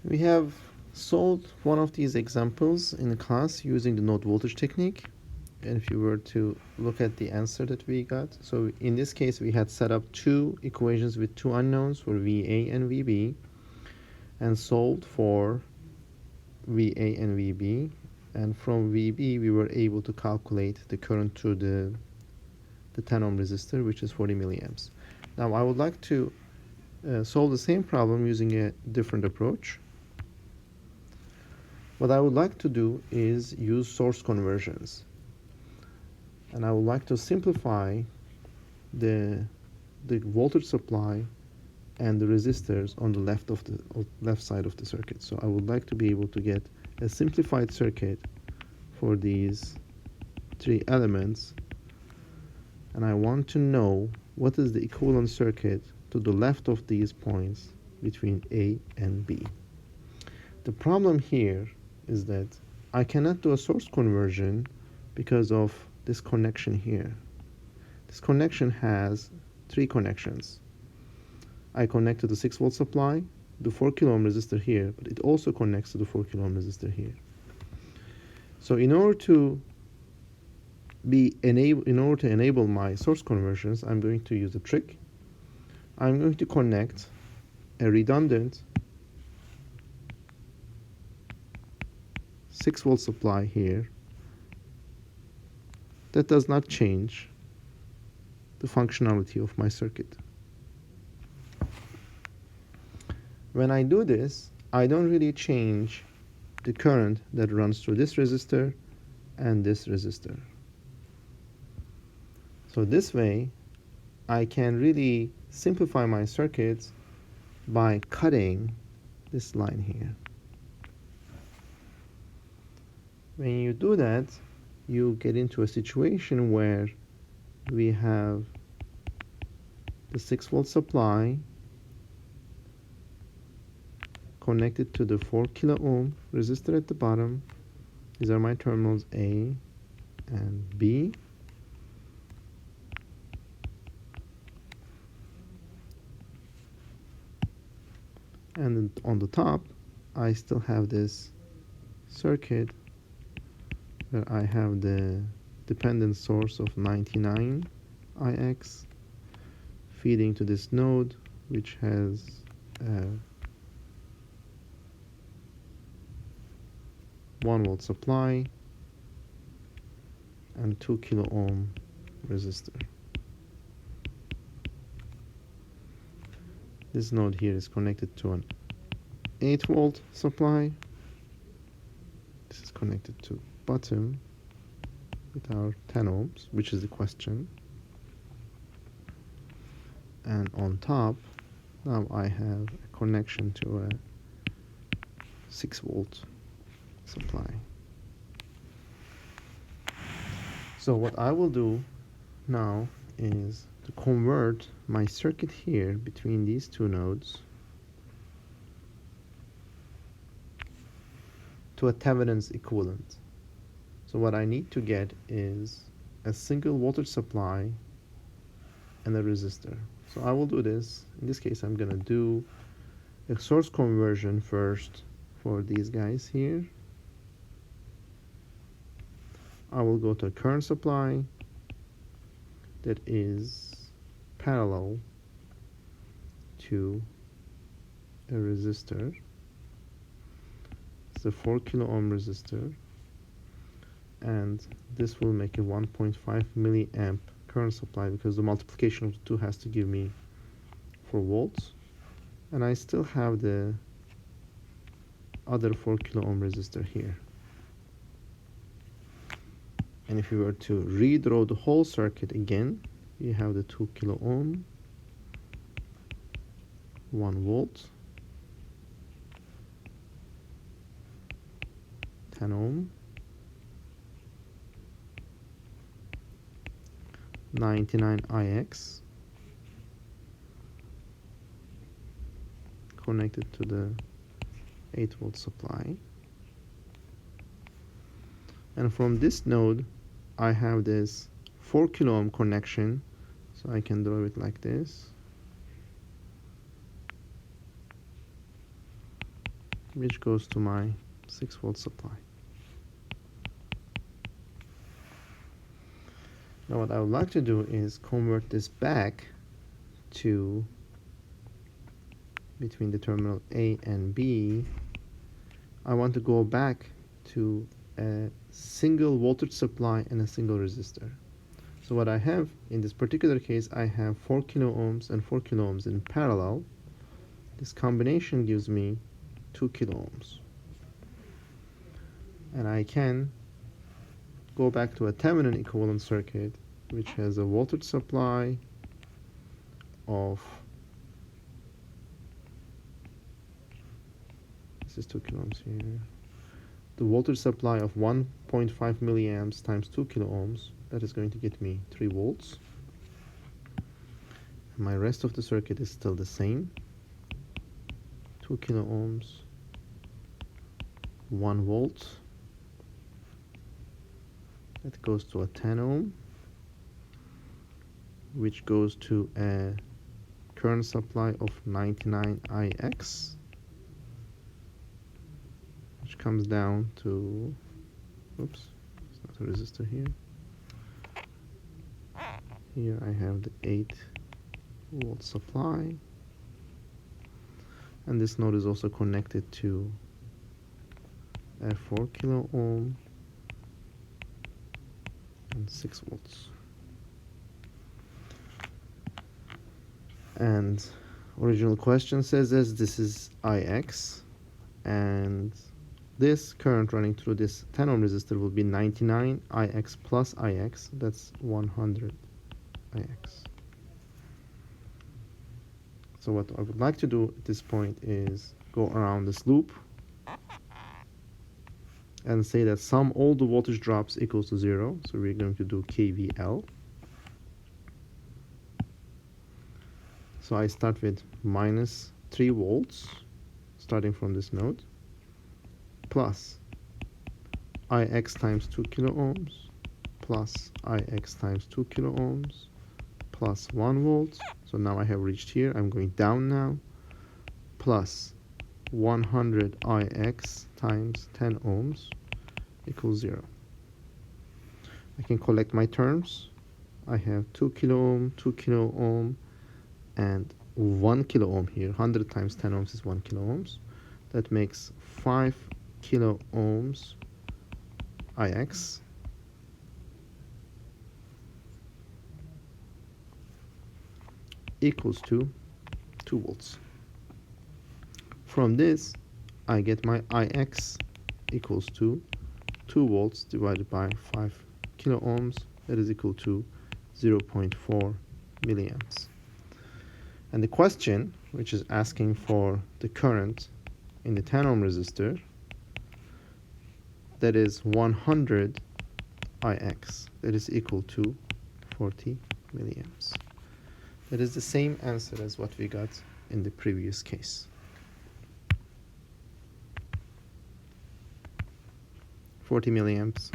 We have solved one of these examples in the class using the node voltage technique. And if you were to look at the answer that we got, so in this case we had set up two equations with two unknowns for VA and VB and solved for VA and VB, and from VB we were able to calculate the current to the 10 ohm resistor, which is 40 milliamps. Now I would like to solve the same problem using a different approach. What I would like to do is use source conversions, and I would like to simplify the voltage supply and the resistors on the left side of the circuit. So I would like to be able to get a simplified circuit for these three elements, and I want to know what is the equivalent circuit to the left of these points between A and B. The problem here is that I cannot do a source conversion because of this connection here. This connection has three connections. I connect to the 6-volt supply, the 4 kilo ohm resistor here, but it also connects to the 4 kilo ohm resistor here. So in order to enable my source conversions, I'm going to use a trick. I'm going to connect a redundant 6-volt supply here that does not change the functionality of my circuit. When I do this, I don't really change the current that runs through this resistor and this resistor. So this way, I can really simplify my circuits by cutting this line here. When you do that, you get into a situation where we have the 6-volt supply connected to the 4 kilo ohm resistor at the bottom. These are my terminals A and B. And on the top, I still have this circuit where I have the dependent source of 99 IX feeding to this node, which has a 1-volt supply and 2 kilo ohm resistor. This node here is connected to an 8-volt supply. This is connected to bottom with our 10 ohms, which is the question. And on top, now I have a connection to a 6-volt supply. So what I will do now is to convert my circuit here between these two nodes to a Thevenin's equivalent. So what I need to get is a single voltage supply and a resistor. So I will do this. In this case, I'm going to do a source conversion first for these guys here. I will go to a current supply that is parallel to a resistor. It's a 4 kilo ohm resistor, and this will make a 1.5 milliamp current supply because the multiplication of the two has to give me 4 volts. And I still have the other 4 kilo ohm resistor here. And if you were to redraw the whole circuit again, you have the 2 kilo ohm, 1 volt, 10 ohm, 99 IX connected to the 8-volt supply. And from this node, I have this 4 kilo ohm connection, so I can draw it like this. which goes to my 6-volt supply. Now what I would like to do is convert this back to between the terminal A and B. I want to go back to a single voltage supply and a single resistor. So what I have in this particular case, I have 4 kilo ohms and 4 kilo ohms in parallel. This combination gives me 2 kilo ohms. And I can go back to a Thevenin equivalent circuit, which has a voltage supply of, this is 2 kilo ohms here, the voltage supply of 1.5 milliamps times 2 kilo ohms. That is going to get me 3 volts. And my rest of the circuit is still the same. 2 kilo ohms, 1 volt. That goes to a 10 ohm, which goes to a current supply of 99 IX, which comes down to, oops, it's not a resistor here. Here I have the 8-volt supply, and this node is also connected to a 4 kilo ohm and 6 volts. And original question says this is IX, and this current running through this 10 ohm resistor will be 99 IX plus IX, that's 100 IX. So what I would like to do at this point is go around this loop and say that sum all the voltage drops equals to 0. So we're going to do KVL. So I start with minus 3 volts, starting from this node, plus IX times 2 kilo ohms, plus IX times 2 kilo ohms, plus 1 volt. So now I have reached here. I'm going down now, plus 100 IX times 10 ohms equals 0. I can collect my terms. I have 2 kilo ohm, 2 kilo ohm, and 1 kilo ohm here. 100 times 10 ohms is 1 kilo ohms. That makes 5 kilo ohms IX equals to 2 volts. From this, I get my IX equals to 2 volts divided by 5 kilo ohms. That is equal to 0.4 milliamps. And the question, which is asking for the current in the 10 ohm resistor, that is 100 IX. That is equal to 40 milliamps. That is the same answer as what we got in the previous case. 40 milliamps.